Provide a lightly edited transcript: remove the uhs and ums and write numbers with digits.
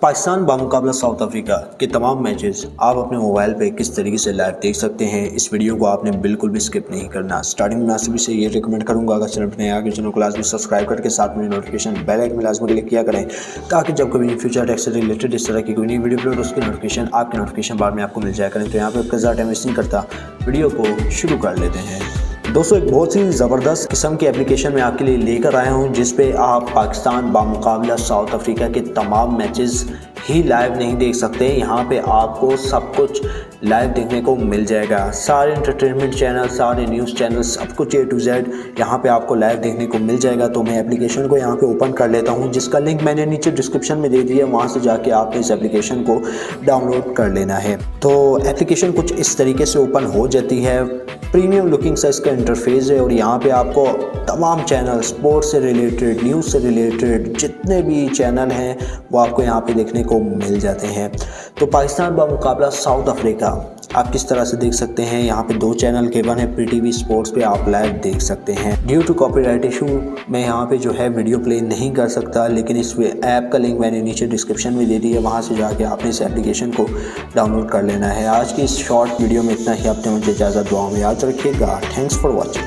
Pakistan बामुकाबला south Africa के तमाम matches आप अपने मोबाइल पे किस तरीके से लाइव देख सकते हैं। इस वीडियो को आपने बिल्कुल भी स्किप नहीं करना। स्टार्टिंग में मुनासिब से ये रिकमेंड करूंगा, अगर चैनल पर नया आगे चैनल को लाजमी सब्सक्राइब करके साथ में नोटिफिकेशन बेल आइकन में लाजमी क्लिक किया करें, ताकि जब कभी फ्यूचर टेक से रिलेटेड इस तरह की कोई नई वीडियो अपलोड उसकी नोटिफिकेशन आपके नोटिफिकेशन बार में आपको मिल जाया करें। तो यहाँ पर ज़्यादा टाइम वेस्ट नहीं करता, वीडियो को शुरू कर लेते हैं। दोस्तों, एक बहुत ही ज़बरदस्त किस्म की एप्लीकेशन मैं आपके लिए लेकर आया हूं, जिस पे आप पाकिस्तान बामुकाबला साउथ अफ्रीका के तमाम मैचेस ही लाइव नहीं देख सकते। यहाँ पे आपको सब कुछ लाइव देखने को मिल जाएगा। सारे एंटरटेनमेंट चैनल, सारे न्यूज़ चैनल, सब कुछ A to Z यहाँ पे आपको लाइव देखने को मिल जाएगा। तो मैं एप्लीकेशन को यहाँ पे ओपन कर लेता हूँ, जिसका लिंक मैंने नीचे डिस्क्रिप्शन में दे दिया है। वहाँ से जाके आपने इस एप्लीकेशन को डाउनलोड कर लेना है। तो एप्लीकेशन कुछ इस तरीके से ओपन हो जाती है। प्रीमियम लुकिंग सा इसका इंटरफेस है और यहाँ पे आपको तमाम चैनल, स्पोर्ट्स से रिलेटेड, न्यूज़ से रिलेटेड जितने भी चैनल हैं वो आपको यहाँ पे देखने को मिल जाते हैं। तो पाकिस्तान बामुकाबला साउथ अफ्रीका आप किस तरह से देख सकते हैं। यहाँ पे 2 चैनल केबल है, PTV स्पोर्ट्स पे आप लाइव देख सकते हैं। ड्यू टू कॉपीराइट इशू मैं यहाँ पे जो है वीडियो प्ले नहीं कर सकता, लेकिन इस ऐप का लिंक मैंने नीचे डिस्क्रिप्शन में दे दी है। वहाँ से जाके आपने इस एप्लीकेशन को डाउनलोड कर लेना है। आज की इस शॉर्ट वीडियो में इतना ही। आपने मुझे इजाज़त, दुआ में याद रखिएगा। Thanks for watching.